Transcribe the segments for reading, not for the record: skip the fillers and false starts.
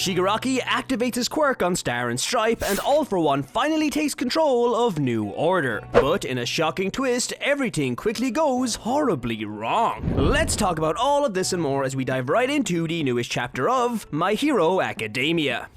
Shigaraki activates his quirk on Star and Stripe, and All for One finally takes control of New Order. But in a shocking twist, everything quickly goes horribly wrong. Let's talk about all of this and more as we dive right into the newest chapter of My Hero Academia.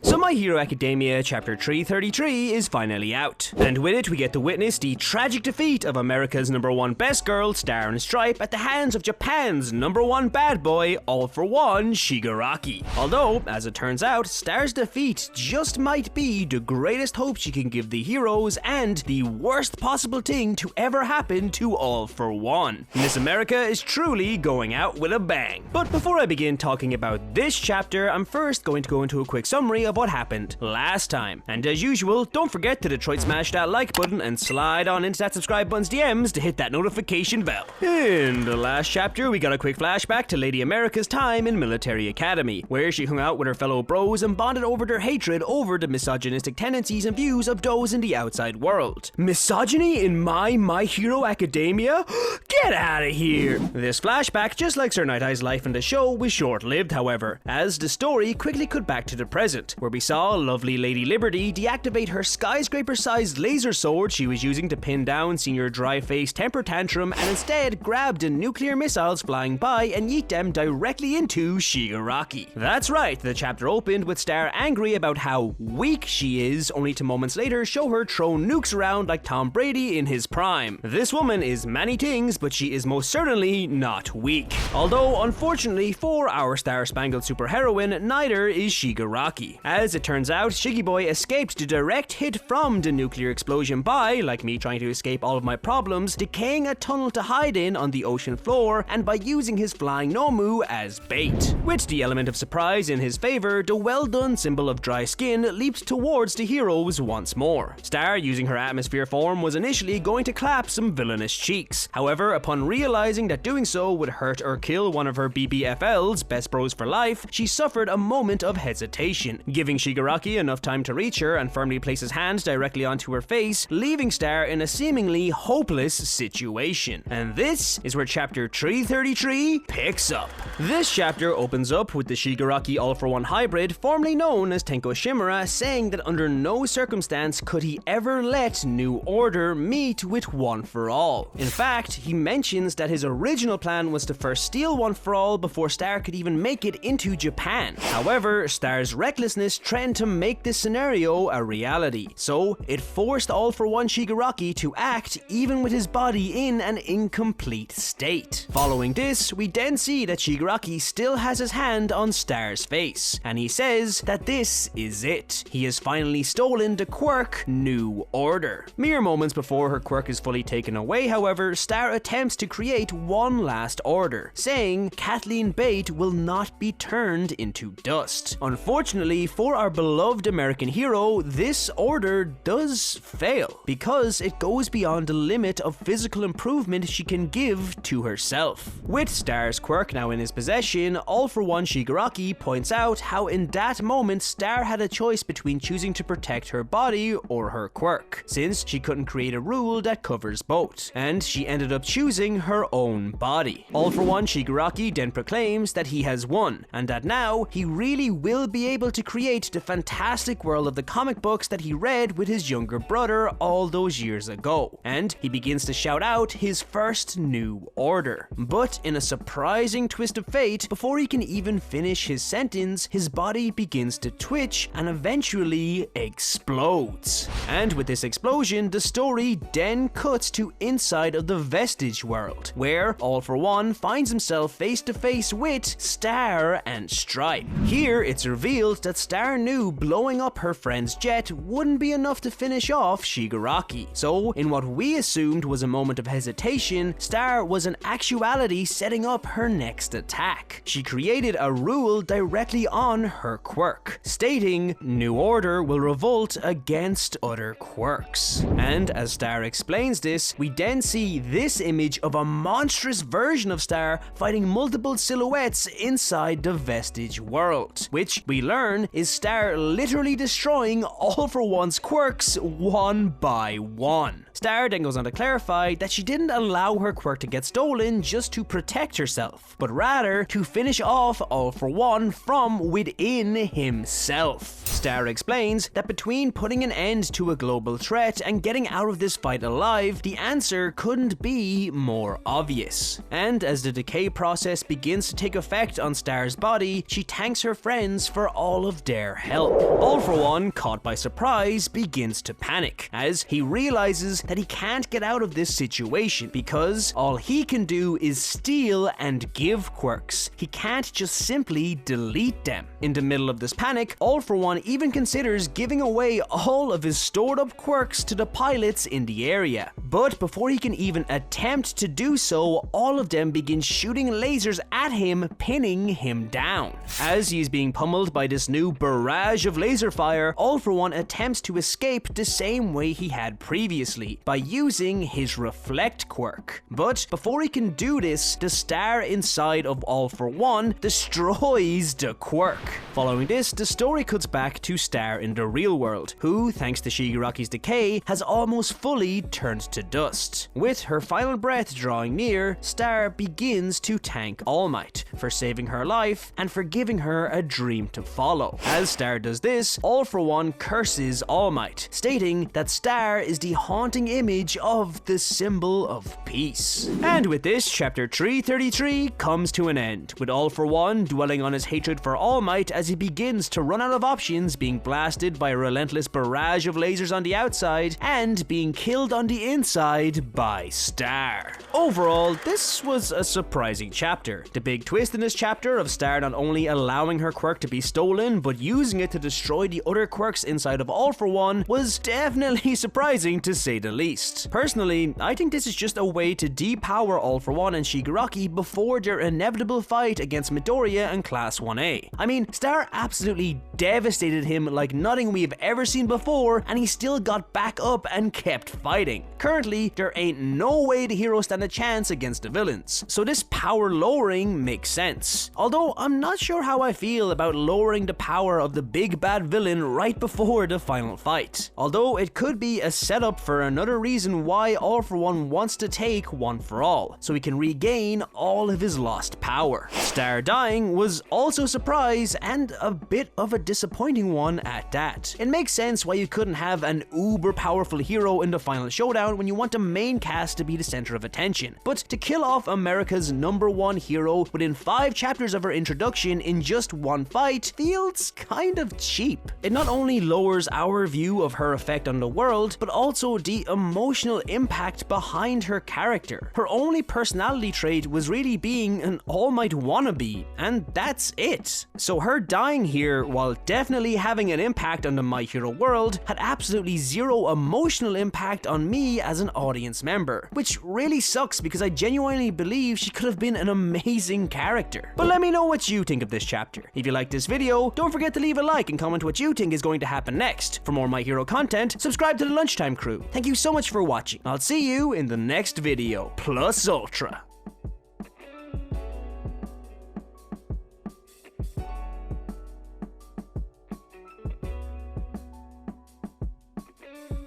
So My Hero Academia Chapter 333 is finally out, and with it we get to witness the tragic defeat of America's #1 best girl, Star and Stripe, at the hands of Japan's #1 bad boy, All for One, Shigaraki. Although, as it turns out, Star's defeat just might be the greatest hope she can give the heroes and the worst possible thing to ever happen to All for One. Miss America is truly going out with a bang. But before I begin talking about this chapter, I'm first going to go into a quick summary of what happened last time. And as usual, don't forget to Detroit smash that like button and slide on into that subscribe button's DMs to hit that notification bell. In the last chapter, we got a quick flashback to Lady America's time in Military Academy, where she hung out with her fellow bros and bonded over their hatred over the misogynistic tendencies and views of those in the outside world. Misogyny in My Hero Academia? Get out of here! This flashback, just like Sir Night Eye's life in the show, was short-lived, however, as the story quickly cut back to the present, where we saw lovely Lady Liberty deactivate her skyscraper-sized laser sword she was using to pin down Senior Dry-Face Temper Tantrum, and instead grabbed the nuclear missiles flying by and yeet them directly into Shigaraki. That's right, the chapter opened with Star angry about how weak she is, only to moments later show her throw nukes around like Tom Brady in his prime. This woman is many things, but she is most certainly not weak. Although, unfortunately for our star-spangled superheroine, neither is Shigaraki. As it turns out, Shiggy Boy escaped the direct hit from the nuclear explosion by, like me trying to escape all of my problems, decaying a tunnel to hide in on the ocean floor, and by using his flying Nomu as bait. With the element of surprise in his favor, the well-done symbol of dry skin leaped towards the heroes once more. Star, using her atmosphere form, was initially going to clap some villainous cheeks. However, upon realizing that doing so would hurt or kill one of her BBFLs, best bros for life, she suffered a moment of hesitation, giving Shigaraki enough time to reach her and firmly place his hand directly onto her face, leaving Star in a seemingly hopeless situation. And this is where chapter 333 picks up. This chapter opens up with the Shigaraki All for One hybrid, formerly known as Tenko Shimura, saying that under no circumstance could he ever let New Order meet with One for All. In fact, he mentions that his original plan was to first steal One for All before Star could even make it into Japan. However, Star's recklessness threatened to make this scenario a reality, so it forced All for One Shigaraki to act even with his body in an incomplete state. Following this, we then see that Shigaraki still has his hand on Star's face, and he says that this is it. He has finally stolen the quirk New Order. Mere moments before her quirk is fully taken away, however, Star attempts to create one last order, saying Kathleen Bate will not be turned into dust. Unfortunately for our beloved American hero, this order does fail, because it goes beyond the limit of physical improvement she can give to herself. With Star's quirk now in his possession, All for One Shigaraki points out how in that moment Star had a choice between choosing to protect her body or her quirk, since she couldn't create a rule that covers both, and she ended up choosing her own body. All for One Shigaraki then proclaims that he has won, and that now he really will be able to create the fantastic world of the comic books that he read with his younger brother all those years ago, and he begins to shout out his first New Order. But in a surprising twist of fate, before he can even finish his sentence, his body begins to twitch and eventually explodes. And with this explosion, the story then cuts to inside of the Vestige world, where All for One finds himself face to face with Star and Stripe. Here, it's revealed that Star knew blowing up her friend's jet wouldn't be enough to finish off Shigaraki. So, in what we assumed was a moment of hesitation, Star was in actuality setting up her next attack. She created a rule directly on her quirk, stating New Order will revolt against other quirks. And as Star explains this, we then see this image of a monstrous version of Star fighting multiple silhouettes inside the Vestige world, which we learn is Star literally destroying All for One's quirks one by one. Star then goes on to clarify that she didn't allow her quirk to get stolen just to protect herself, but rather matter to finish off All For One from within himself. Star explains that between putting an end to a global threat and getting out of this fight alive, the answer couldn't be more obvious. And as the decay process begins to take effect on Star's body, she thanks her friends for all of their help. All For One, caught by surprise, begins to panic as he realizes that he can't get out of this situation because all he can do is steal and give quirks. He can't just simply delete them. In the middle of this panic, All For One even considers giving away all of his stored up quirks to the pilots in the area. But before he can even attempt to do so, all of them begin shooting lasers at him, pinning him down. As he is being pummeled by this new barrage of laser fire, All For One attempts to escape the same way he had previously, by using his reflect quirk. But before he can do this, the star inside of All For One destroys the quirk. Following this, the story cuts back to Star in the real world, who, thanks to Shigaraki's decay, has almost fully turned to dust. With her final breath drawing near, Star begins to thank All Might for saving her life and for giving her a dream to follow. As Star does this, All For One curses All Might, stating that Star is the haunting image of the symbol of peace. And with this, chapter 333 comes to an end, with All For One dwelling on his hatred for All Might as he begins to run out of options, being blasted by a relentless barrage of lasers on the outside and being killed on the inside by Star. Overall, this was a surprising chapter. The big twist in this chapter of Star not only allowing her quirk to be stolen, but using it to destroy the other quirks inside of All For One was definitely surprising to say the least. Personally, I think this is just a way to depower All For One and Shigaraki before their inevitable fight against Midoriya and Class 1A. I mean, Star absolutely devastated him like nothing we've ever seen before, and he still got back up and kept fighting. Currently, there ain't no way the heroes stand a chance against the villains, so this power lowering makes sense. Although I'm not sure how I feel about lowering the power of the big bad villain right before the final fight. Although it could be a setup for another reason why All For One wants to take One For All, so he can regain all of his lost power. Star dying was also a surprise and a bit of a disappointing one at that. It makes sense why you couldn't have an uber powerful hero in the final showdown when you want the main cast to be the center of attention. But to kill off America's #1 hero within 5 chapters of her introduction in just one fight feels kind of cheap. It not only lowers our view of her effect on the world, but also the emotional impact behind her character. Her only personality trait was really being an All Might wannabe, and that's it. So her dying here, while definitely having an impact on the My Hero world, had absolutely zero emotional impact on me as an audience member, which really sucks because I genuinely believe she could have been an amazing character. But let me know what you think of this chapter. If you liked this video, don't forget to leave a like and comment what you think is going to happen next. For more My Hero content, subscribe to the Lunchtime crew. Thank you so much for watching. I'll see you in the next video. Plus Ultra.